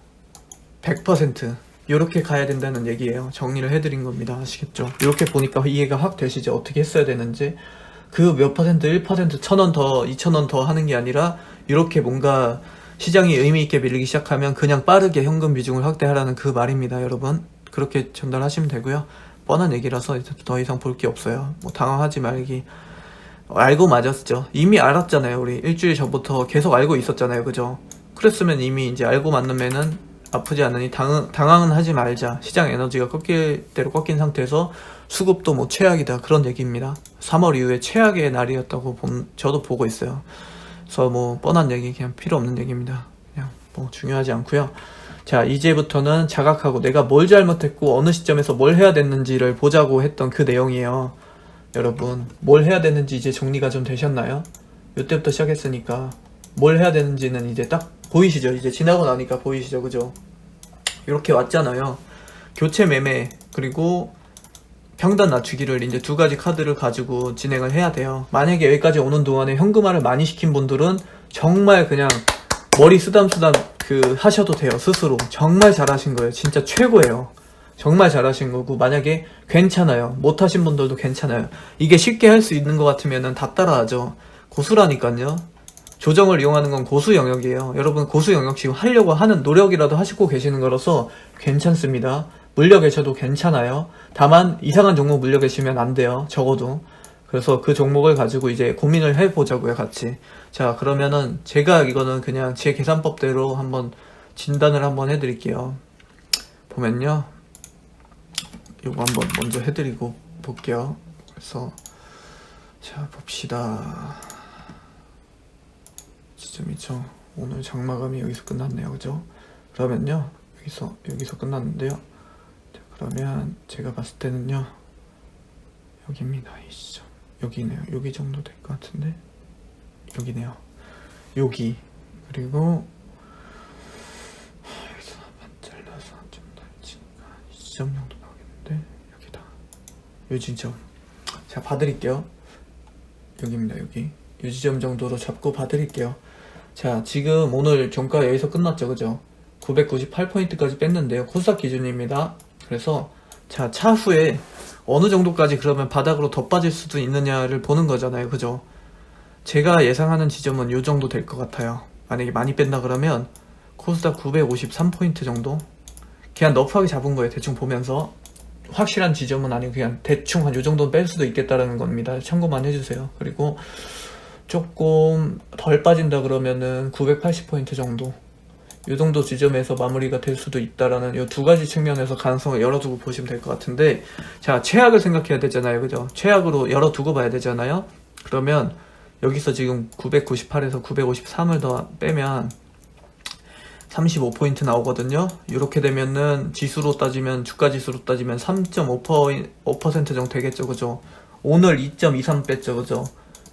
100% 이렇게 가야 된다는 얘기예요. 정리를 해드린 겁니다. 아시겠죠? 이렇게 보니까 이해가 확 되시죠? 어떻게 했어야 되는지. 그 몇 퍼센트, 1%, 1,000원 더, 2,000원 더 하는 게 아니라 이렇게 뭔가 시장이 의미있게 밀리기 시작하면 그냥 빠르게 현금 비중을 확대하라는 그 말입니다. 여러분, 그렇게 전달하시면 되고요. 뻔한 얘기라서 더 이상 볼 게 없어요. 뭐 당황하지 말기. 알고 맞았죠. 이미 알았잖아요. 우리 일주일 전부터 계속 알고 있었잖아요. 그죠? 그랬으면 이미 이제 알고 맞으면은 아프지 않으니 당황은 하지 말자. 시장 에너지가 꺾일 대로 꺾인 상태에서 수급도 뭐 최악이다, 그런 얘기입니다. 3월 이후에 최악의 날이었다고 저도 보고 있어요. 그래서 뭐 뻔한 얘기, 그냥 필요 없는 얘기입니다. 그냥 뭐 중요하지 않고요. 자, 이제부터는 자각하고 내가 뭘 잘못했고 어느 시점에서 뭘 해야 됐는지를 보자고 했던 그 내용이에요. 여러분, 뭘 해야 되는지 이제 정리가 좀 되셨나요? 이때부터 시작했으니까 뭘 해야 되는지는 이제 딱 보이시죠? 이제 지나고 나니까 보이시죠? 그죠? 이렇게 왔잖아요. 교체 매매 그리고 평단 낮추기를 이제 두 가지 카드를 가지고 진행을 해야 돼요. 만약에 여기까지 오는 동안에 현금화를 많이 시킨 분들은 정말 그냥 머리 쓰담쓰담 하셔도 돼요. 스스로 정말 잘하신 거예요. 진짜 최고예요. 정말 잘하신 거고, 만약에 괜찮아요, 못하신 분들도 괜찮아요. 이게 쉽게 할 수 있는 것 같으면 다 따라하죠. 고수라니까요. 조정을 이용하는 건 고수 영역이에요. 여러분, 고수 영역 지금 하려고 하는 노력이라도 하시고 계시는 거라서 괜찮습니다. 물려 계셔도 괜찮아요. 다만 이상한 종목 물려 계시면 안 돼요. 적어도. 그래서 그 종목을 가지고 이제 고민을 해보자고요, 같이. 자, 그러면은 제가 이거는 그냥 제 계산법대로 한번 진단을 한번 해드릴게요. 보면요, 요거 한번 먼저 해드리고 볼게요. 그래서 자 봅시다. 지점이죠. 오늘 장마감이 여기서 끝났네요, 그죠? 그러면요, 여기서 끝났는데요. 자, 그러면 제가 봤을 때는요, 여기입니다. 이 지점 여기네요. 여기 정도 될 것 같은데, 여기네요. 여기, 그리고 여기서 반 잘라서 좀 더 치니까 이 지점 정도 나오겠는데, 여기다. 요 지점 자 봐드릴게요. 여기입니다. 여기 요 지점 정도로 잡고 봐드릴게요. 자, 지금 오늘 종가 여기서 끝났죠, 그죠? 998포인트까지 뺐는데요. 코스닥 기준입니다. 그래서 자, 차후에 어느 정도까지 그러면 바닥으로 더 빠질 수도 있느냐를 보는 거잖아요, 그죠? 제가 예상하는 지점은 요 정도 될 것 같아요. 만약에 많이 뺀다 그러면 코스닥 953포인트 정도? 그냥 너프하게 잡은 거예요, 대충 보면서. 확실한 지점은 아니고 그냥 대충 한 요 정도는 뺄 수도 있겠다라는 겁니다. 참고만 해주세요. 그리고 조금 덜 빠진다 그러면은 980포인트 정도, 요 정도 지점에서 마무리가 될 수도 있다라는 요 두 가지 측면에서 가능성을 열어두고 보시면 될 것 같은데, 자, 최악을 생각해야 되잖아요, 그죠? 최악으로 열어두고 봐야 되잖아요. 그러면 여기서 지금 998에서 953을 더 빼면 35포인트 나오거든요. 이렇게 되면은 지수로 따지면, 주가 지수로 따지면 3.5% 정도 되겠죠, 그죠? 오늘 2.23 뺐죠, 그죠?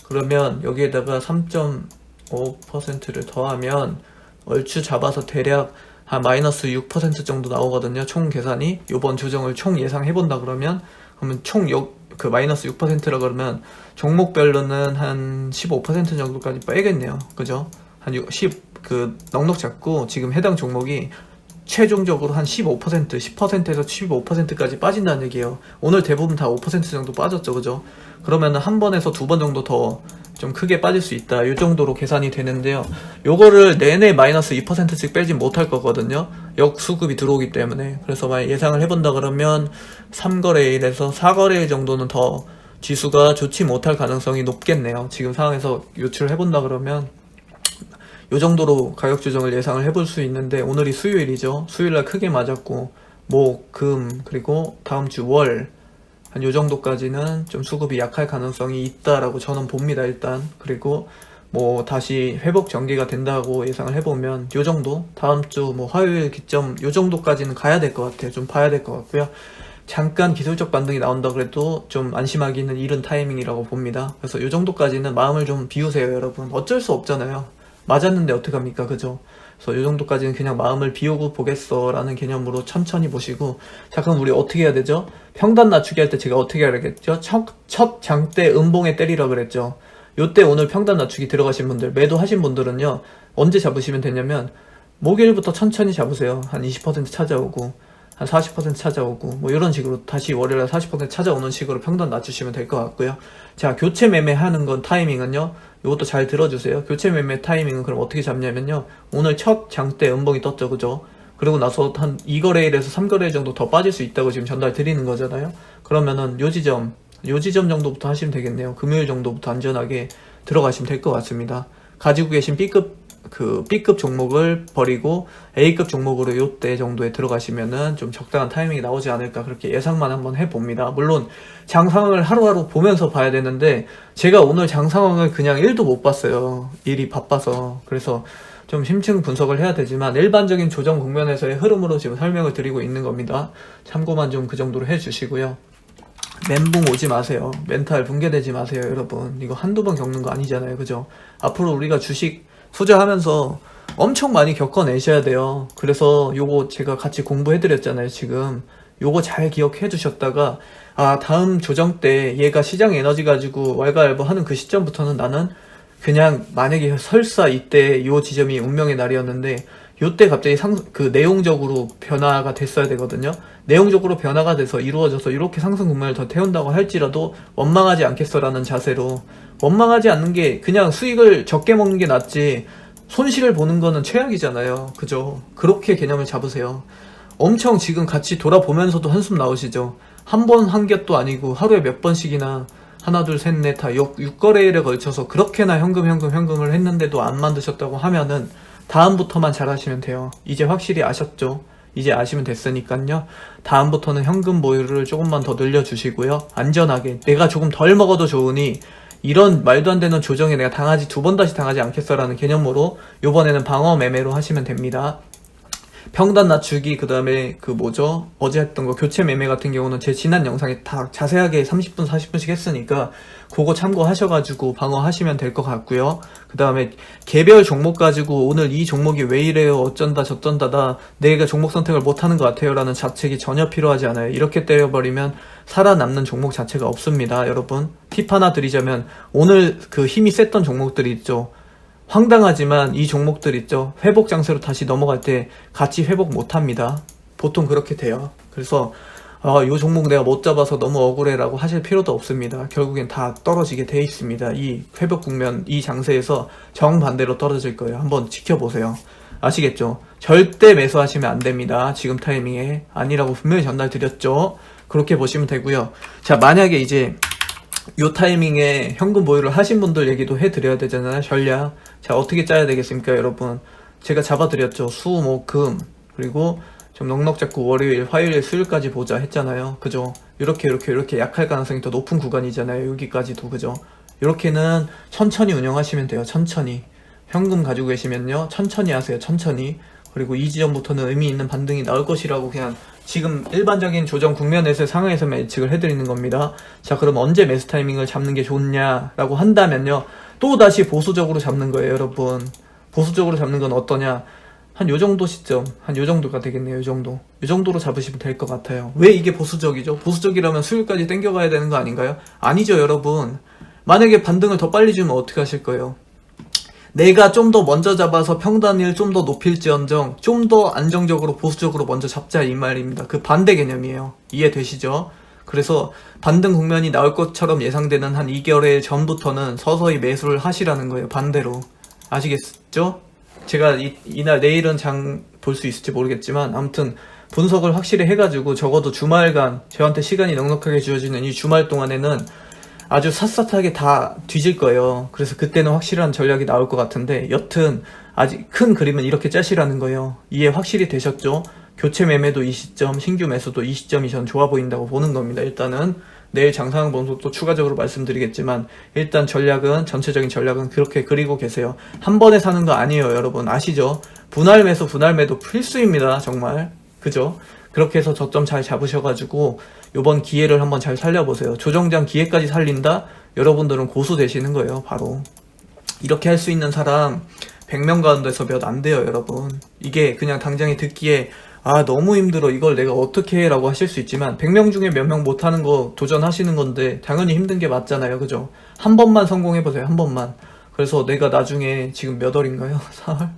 그러면 여기에다가 3.5%를 더하면 얼추 잡아서 대략 한 마이너스 6% 정도 나오거든요, 총 계산이. 요번 조정을 총 예상해본다 그러면 총 그 마이너스 6%라 그러면 종목별로는 한 15% 정도까지 빼겠네요, 그죠? 한 10, 넉넉 잡고 지금 해당 종목이 최종적으로 한 15%, 10%에서 15%까지 빠진다는 얘기예요. 오늘 대부분 다 5% 정도 빠졌죠, 그죠? 그러면 한 번에서 두 번 정도 더 좀 크게 빠질 수 있다, 이 정도로 계산이 되는데요. 요거를 내내 마이너스 2%씩 빼진 못할 거거든요, 역수급이 들어오기 때문에. 그래서 만약 예상을 해본다 그러면 3거래일에서 4거래일 정도는 더 지수가 좋지 못할 가능성이 높겠네요. 지금 상황에서 요출을 해본다 그러면 요 정도로 가격 조정을 예상을 해볼 수 있는데, 오늘이 수요일이죠. 수요일날 크게 맞았고, 목, 금, 그리고 다음 주 월, 한 요 정도까지는 좀 수급이 약할 가능성이 있다라고 저는 봅니다, 일단. 그리고 뭐 다시 회복 전개가 된다고 예상을 해보면 요 정도, 다음 주 뭐 화요일 기점 요 정도까지는 가야 될 것 같아요. 좀 봐야 될 것 같고요. 잠깐 기술적 반등이 나온다 그래도 좀 안심하기는 이른 타이밍이라고 봅니다. 그래서 요 정도까지는 마음을 좀 비우세요, 여러분. 어쩔 수 없잖아요. 맞았는데 어떡합니까, 그죠? 그래서 요 정도까지는 그냥 마음을 비우고 보겠어 라는 개념으로 천천히 보시고. 자, 그럼 우리 어떻게 해야 되죠? 평단 낮추기 할 때 제가 어떻게 하겠죠? 첫 장대 음봉에 때리라 그랬죠. 요때 오늘 평단 낮추기 들어가신 분들, 매도하신 분들은요, 언제 잡으시면 되냐면 목요일부터 천천히 잡으세요. 한 20% 찾아오고 한 40% 찾아오고 뭐 이런 식으로 다시 월요일에 40% 찾아오는 식으로 평단 낮추시면 될 것 같고요. 자, 교체 매매 하는 건 타이밍은요, 이것도 잘 들어주세요. 교체 매매 타이밍은 그럼 어떻게 잡냐면요, 오늘 첫 장대 음봉이 떴죠, 그죠? 그리고 나서 한 2거래일에서 3거래일 정도 더 빠질 수 있다고 지금 전달 드리는 거잖아요. 그러면은 요 지점 정도부터 하시면 되겠네요. 금요일 정도부터 안전하게 들어가시면 될 것 같습니다. 가지고 계신 B급 종목을 버리고 A급 종목으로 요때 정도에 들어가시면은 좀 적당한 타이밍이 나오지 않을까, 그렇게 예상만 한번 해봅니다. 물론 장 상황을 하루하루 보면서 봐야 되는데, 제가 오늘 장 상황을 그냥 1도 못 봤어요. 일이 바빠서. 그래서 좀 심층 분석을 해야 되지만 일반적인 조정 국면에서의 흐름으로 지금 설명을 드리고 있는 겁니다. 참고만 좀 그 정도로 해주시고요. 멘붕 오지 마세요. 멘탈 붕괴되지 마세요, 여러분. 이거 한두 번 겪는 거 아니잖아요, 그죠? 앞으로 우리가 주식 투자하면서 엄청 많이 겪어내셔야 돼요. 그래서 요거 제가 같이 공부해드렸잖아요, 지금. 요거 잘 기억해 두셨다가, 아, 다음 조정 때 얘가 시장 에너지 가지고 왈가왈부하는 그 시점부터는 나는 그냥, 만약에 설사 이때 요 지점이 운명의 날이었는데 요때 갑자기 내용적으로 변화가 됐어야 되거든요. 내용적으로 변화가 돼서 이루어져서 이렇게 상승 국면을 더 태운다고 할지라도 원망하지 않겠어라는 자세로, 원망하지 않는 게 그냥 수익을 적게 먹는 게 낫지 손실을 보는 거는 최악이잖아요, 그죠? 그렇게 개념을 잡으세요. 엄청 지금 같이 돌아보면서도 한숨 나오시죠? 한 번 한 get도 아니고 하루에 몇 번씩이나 하나 둘 셋 넷 다 6거래일에 걸쳐서 그렇게나 현금을 했는데도 안 만드셨다고 하면은 다음부터만 잘 하시면 돼요. 이제 확실히 아셨죠? 이제 아시면 됐으니까요. 다음부터는 현금 보유를 조금만 더 늘려주시고요. 안전하게 내가 조금 덜 먹어도 좋으니 이런 말도 안 되는 조정에 내가 당하지 두 번 다시 당하지 않겠어라는 개념으로 요번에는 방어 매매로 하시면 됩니다. 평단 낮추기, 그 다음에 어제 했던 거 교체 매매 같은 경우는 제 지난 영상에 다 자세하게 30분 40분씩 했으니까 그거 참고하셔가지고 방어하시면 될 것 같고요. 그 다음에 개별 종목 가지고 오늘 이 종목이 왜 이래요 어쩐다 저쩐다다 내가 종목 선택을 못하는 것 같아요 라는 자책이 전혀 필요하지 않아요. 이렇게 때려버리면 살아남는 종목 자체가 없습니다. 여러분 팁 하나 드리자면 오늘 그 힘이 셌던 종목들이 있죠. 황당하지만 이 종목들 있죠. 회복 장세로 다시 넘어갈 때 같이 회복 못합니다. 보통 그렇게 돼요. 그래서 이 종목 내가 못 잡아서 너무 억울해라고 하실 필요도 없습니다. 결국엔 다 떨어지게 돼 있습니다. 이 회복 국면, 이 장세에서 정반대로 떨어질 거예요. 한번 지켜보세요. 아시겠죠? 절대 매수하시면 안 됩니다. 지금 타이밍에. 아니라고 분명히 전달 드렸죠. 그렇게 보시면 되고요. 자, 만약에 이제 요 타이밍에 현금 보유를 하신 분들 얘기도 해드려야 되잖아요. 전략. 자, 어떻게 짜야 되겠습니까, 여러분? 제가 잡아드렸죠. 수, 목, 금. 그리고 좀 넉넉 잡고 월요일, 화요일, 수요일까지 보자 했잖아요. 그죠? 이렇게 약할 가능성이 더 높은 구간이잖아요. 여기까지도. 그죠? 이렇게는 천천히 운영하시면 돼요. 천천히. 현금 가지고 계시면요. 천천히 하세요. 천천히. 그리고 이 지점부터는 의미 있는 반등이 나올 것이라고 그냥 지금 일반적인 조정 국면에서 상황에서 예측을 해드리는 겁니다. 자, 그럼 언제 매수 타이밍을 잡는 게 좋냐라고 한다면요. 또 다시 보수적으로 잡는 거예요, 여러분. 보수적으로 잡는 건 어떠냐? 한 요 정도 시점, 한 요 정도가 되겠네요, 요 정도. 요 정도로 잡으시면 될 것 같아요. 왜 이게 보수적이죠? 보수적이라면 수요일까지 땡겨가야 되는 거 아닌가요? 아니죠, 여러분. 만약에 반등을 더 빨리 주면 어떻게 하실 거예요? 내가 좀 더 먼저 잡아서 평단을 좀 더 높일지언정 좀 더 안정적으로 보수적으로 먼저 잡자 이 말입니다. 그 반대 개념이에요. 이해되시죠? 그래서 반등 국면이 나올 것처럼 예상되는 한 2개월의 전부터는 서서히 매수를 하시라는 거예요. 반대로. 아시겠죠? 제가 이날 내일은 장 볼 수 있을지 모르겠지만 아무튼 분석을 확실히 해가지고 적어도 주말간 저한테 시간이 넉넉하게 주어지는 이 주말 동안에는 아주 샅샅하게 다 뒤질 거예요. 그래서 그때는 확실한 전략이 나올 것 같은데 여튼 아직 큰 그림은 이렇게 짜시라는 거예요. 이해 확실히 되셨죠? 교체 매매도 이 시점, 신규 매수도 이 시점이 전 좋아 보인다고 보는 겁니다. 일단은 내일 장상황 보면서 또 추가적으로 말씀드리겠지만 일단 전략은 전체적인 전략은 그렇게 그리고 계세요. 한 번에 사는 거 아니에요, 여러분. 아시죠? 분할 매수, 분할 매도 필수입니다. 정말. 그죠? 그렇게 해서 저점 잘 잡으셔가지고 요번 기회를 한번 잘 살려보세요. 조정장 기회까지 살린다? 여러분들은 고수 되시는 거예요. 바로 이렇게 할 수 있는 사람 100명 가운데서 몇 안 돼요, 여러분. 이게 그냥 당장에 듣기에 너무 힘들어 이걸 내가 어떻게 해 라고 하실 수 있지만 100명 중에 몇 명 못하는 거 도전하시는 건데 당연히 힘든 게 맞잖아요. 그죠? 한 번만 성공해보세요. 한 번만. 그래서 내가 나중에 지금 몇 월인가요? 4월?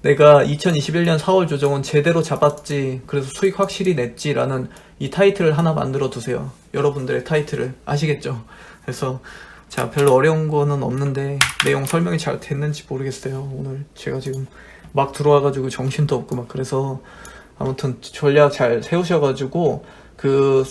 내가 2021년 4월 조정은 제대로 잡았지, 그래서 수익 확실히 냈지 라는 이 타이틀을 하나 만들어 두세요. 여러분들의 타이틀을. 아시겠죠? 그래서 자, 별로 어려운 거는 없는데 내용 설명이 잘 됐는지 모르겠어요. 오늘 제가 지금 막 들어와가지고 정신도 없고 막 그래서 아무튼 전략 잘 세우셔가지고 그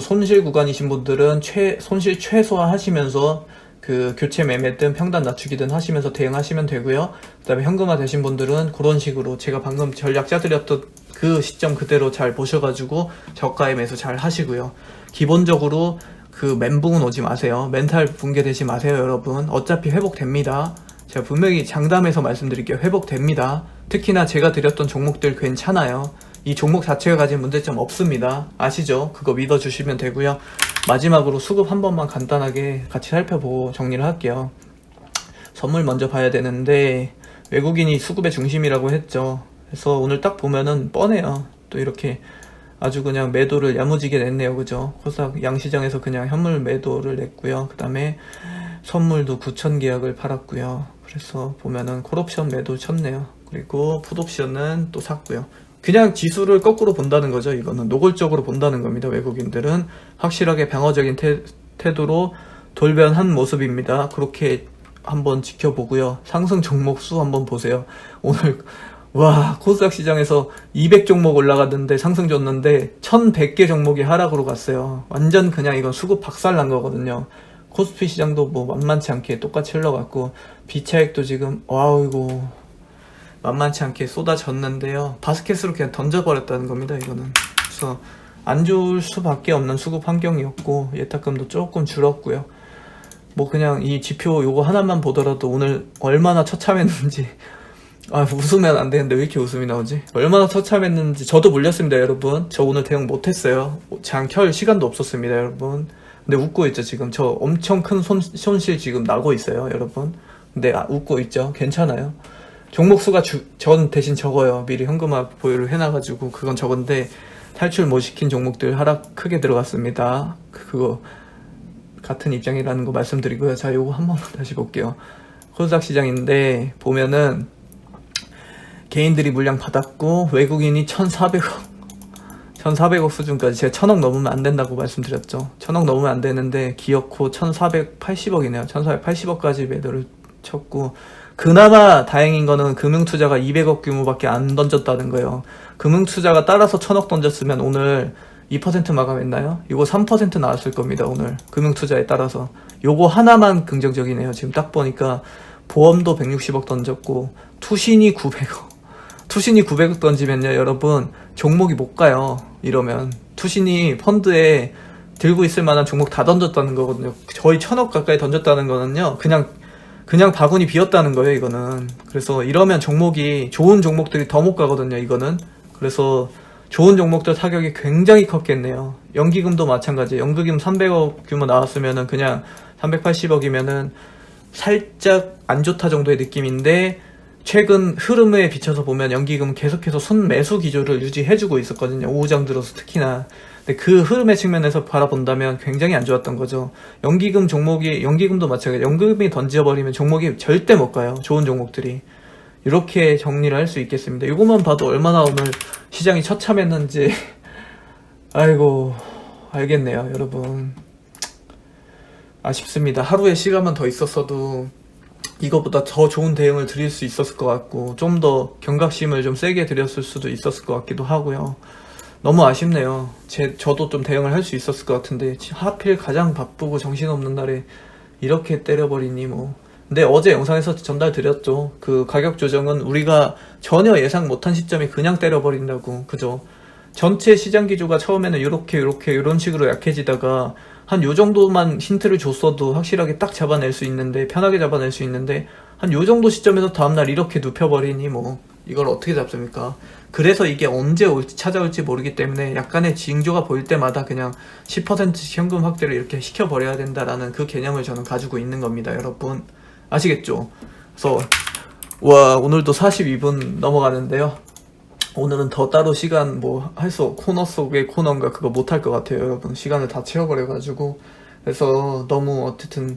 손실 구간이신 분들은 손실 최소화 하시면서 그 교체 매매든 평단 낮추기든 하시면서 대응하시면 되고요. 그 다음에 현금화 되신 분들은 그런 식으로 제가 방금 전략 짜드렸던 그 시점 그대로 잘 보셔가지고 저가에 매수 잘 하시고요. 기본적으로 그 멘붕은 오지 마세요. 멘탈 붕괴되지 마세요, 여러분. 어차피 회복됩니다. 제가 분명히 장담해서 말씀드릴게요. 회복됩니다. 특히나 제가 드렸던 종목들 괜찮아요. 이 종목 자체가 가진 문제점 없습니다. 아시죠? 그거 믿어주시면 되고요. 마지막으로 수급 한 번만 간단하게 같이 살펴보고 정리를 할게요. 선물 먼저 봐야 되는데 외국인이 수급의 중심이라고 했죠. 그래서 오늘 딱 보면은 뻔해요. 또 이렇게 아주 그냥 매도를 야무지게 냈네요. 그죠? 코스닥 양시장에서 그냥 현물 매도를 냈고요. 그 다음에 선물도 9,000 계약을 팔았고요. 그래서 보면은 콜옵션 매도 쳤네요. 그리고 풋옵션은 또 샀고요. 그냥 지수를 거꾸로 본다는 거죠. 이거는 노골적으로 본다는 겁니다. 외국인들은 확실하게 방어적인 태도로 돌변한 모습입니다. 그렇게 한번 지켜보고요. 상승 종목 수 한번 보세요. 오늘 코스닥 시장에서 200종목 올라갔는데 상승 줬는데 1100개 종목이 하락으로 갔어요. 완전 그냥 이건 수급 박살 난 거거든요. 코스피 시장도 뭐 만만치 않게 똑같이 흘러갔고 비차익도 지금 이거 만만치 않게 쏟아졌는데요. 바스켓으로 그냥 던져버렸다는 겁니다, 이거는. 그래서 안 좋을 수밖에 없는 수급 환경이었고, 예탁금도 조금 줄었고요. 뭐 그냥 이 지표 요거 하나만 보더라도 오늘 얼마나 처참했는지, 웃으면 안 되는데 왜 이렇게 웃음이 나오지? 얼마나 처참했는지. 저도 물렸습니다, 여러분. 저 오늘 대응 못했어요. 장 켤 시간도 없었습니다, 여러분. 근데 웃고 있죠, 지금. 저 엄청 큰 손실 지금 나고 있어요, 여러분. 근데 웃고 있죠. 괜찮아요. 종목 수가 전 대신 적어요. 미리 현금화 보유를 해놔가지고 그건 적은데 탈출 못 시킨 종목들 하락 크게 들어갔습니다. 그거 같은 입장이라는 거 말씀드리고요. 자, 요거 한 번만 다시 볼게요. 코스닥 시장인데 보면은 개인들이 물량 받았고 외국인이 1,400억 수준까지. 제가 1,000억 넘으면 안 된다고 말씀드렸죠. 1,000억 넘으면 안 되는데 기어코 1,480억이네요. 1,480억까지 매도를 쳤고, 그나마 다행인 거는 금융투자가 200억 규모밖에 안 던졌다는 거예요. 금융투자가 따라서 1,000억 던졌으면 오늘 2% 마감했나요? 이거 3% 나왔을 겁니다, 오늘. 금융투자에 따라서. 요거 하나만 긍정적이네요. 지금 딱 보니까 보험도 160억 던졌고, 투신이 900억. 투신이 900억 던지면요, 여러분, 종목이 못 가요. 이러면. 투신이 펀드에 들고 있을 만한 종목 다 던졌다는 거거든요. 거의 1,000억 가까이 던졌다는 거는요, 그냥 바구니 비었다는 거예요, 이거는. 그래서 이러면 종목이, 좋은 종목들이 더 못 가거든요, 이거는. 그래서 좋은 종목들 타격이 굉장히 컸겠네요. 연기금도 마찬가지예요. 연기금 300억 규모 나왔으면은 그냥 380억이면은 살짝 안 좋다 정도의 느낌인데, 최근 흐름에 비춰서 보면 연기금은 계속해서 순매수 기조를 유지해주고 있었거든요. 오후장 들어서 특히나. 근데 그 흐름의 측면에서 바라본다면 굉장히 안 좋았던 거죠. 연기금도 마찬가지예요. 연기금이 던져버리면 종목이 절대 못 가요. 좋은 종목들이. 이렇게 정리를 할 수 있겠습니다. 이것만 봐도 얼마나 오늘 시장이 처참했는지 아이고 알겠네요, 여러분. 아쉽습니다. 하루의 시간만 더 있었어도 이거보다 더 좋은 대응을 드릴 수 있었을 것 같고, 좀 더 경각심을 좀 세게 드렸을 수도 있었을 것 같기도 하고요. 너무 아쉽네요. 저도 좀 대응을 할 수 있었을 것 같은데 하필 가장 바쁘고 정신없는 날에 이렇게 때려버리니 뭐. 근데 어제 영상에서 전달드렸죠. 그 가격 조정은 우리가 전혀 예상 못한 시점에 그냥 때려버린다고. 그죠? 전체 시장 기조가 처음에는 이렇게 이런 식으로 약해지다가 한 요 정도만 힌트를 줬어도 확실하게 딱 잡아낼 수 있는데, 편하게 잡아낼 수 있는데, 한 요 정도 시점에서 다음날 이렇게 눕혀버리니 뭐 이걸 어떻게 잡습니까? 그래서 이게 언제 찾아올지 모르기 때문에 약간의 징조가 보일 때마다 그냥 10%씩 현금 확대를 이렇게 시켜버려야 된다라는 그 개념을 저는 가지고 있는 겁니다, 여러분. 아시겠죠? 그래서 와, 오늘도 42분 넘어가는데요. 오늘은 더 따로 시간 코너 속의 코너인가 그거 못할 것 같아요, 여러분. 시간을 다 채워버려가지고. 그래서 너무 어쨌든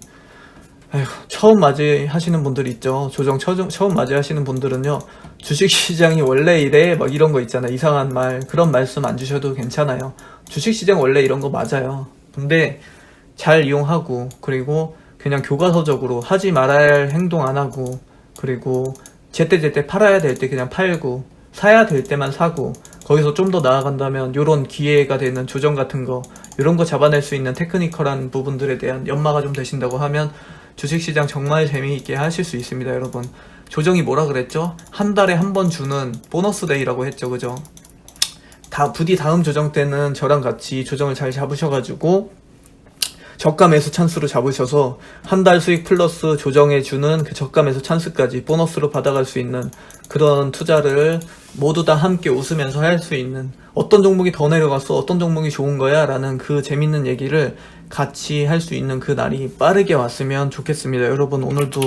처음 맞이하시는 분들 있죠. 조정 처음 맞이하시는 분들은요, 주식시장이 원래 이래 막 이런 거 있잖아요. 이상한 말, 그런 말씀 안 주셔도 괜찮아요. 주식시장 원래 이런 거 맞아요. 근데 잘 이용하고, 그리고 그냥 교과서적으로 하지 말아야 할 행동 안 하고, 그리고 제때 팔아야 될 때 그냥 팔고, 사야 될 때만 사고, 거기서 좀 더 나아간다면 요런 기회가 되는 조정 같은 거, 요런 거 잡아낼 수 있는 테크니컬한 부분들에 대한 연마가 좀 되신다고 하면 주식시장 정말 재미있게 하실 수 있습니다, 여러분. 조정이 뭐라 그랬죠? 한 달에 한 번 주는 보너스 데이라고 했죠, 그죠? 부디 다음 조정 때는 저랑 같이 조정을 잘 잡으셔가지고 저가 매수 찬스로 잡으셔서 한 달 수익 플러스 조정해주는 그 저가 매수 찬스까지 보너스로 받아갈 수 있는 그런 투자를 모두 다 함께 웃으면서 할 수 있는, 어떤 종목이 더 내려갔어, 어떤 종목이 좋은 거야 라는 그 재밌는 얘기를 같이 할 수 있는 그 날이 빠르게 왔으면 좋겠습니다. 여러분, 오늘도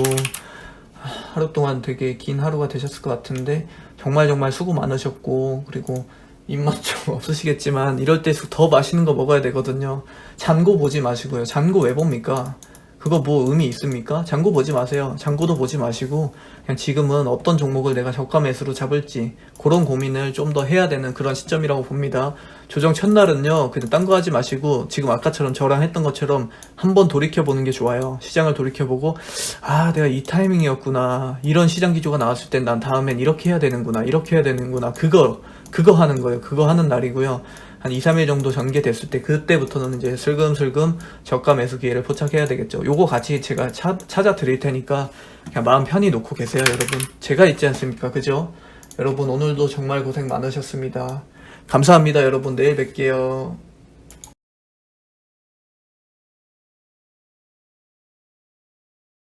하루 동안 되게 긴 하루가 되셨을 것 같은데 정말 수고 많으셨고, 그리고 입맛 좀 없으시겠지만 이럴 때 더 맛있는 거 먹어야 되거든요. 잔고 보지 마시고요. 잔고 왜 봅니까? 그거 뭐 의미 있습니까? 잔고 보지 마세요. 잔고도 보지 마시고 그냥 지금은 어떤 종목을 내가 저가 매수로 잡을지 그런 고민을 좀 더 해야 되는 그런 시점이라고 봅니다. 조정 첫날은요, 그냥 딴 거 하지 마시고 지금 아까처럼 저랑 했던 것처럼 한번 돌이켜보는 게 좋아요. 시장을 돌이켜보고, 내가 이 타이밍이었구나, 이런 시장 기조가 나왔을 땐 난 다음엔 이렇게 해야 되는구나, 이렇게 해야 되는구나, 그거 하는 거예요. 그거 하는 날이고요. 한 2, 3일 정도 전개됐을 때 그때부터는 이제 슬금슬금 저가 매수 기회를 포착해야 되겠죠. 요거 같이 제가 찾아 드릴 테니까 그냥 마음 편히 놓고 계세요, 여러분. 제가 있지 않습니까? 그죠? 여러분 오늘도 정말 고생 많으셨습니다. 감사합니다, 여러분. 내일 뵐게요.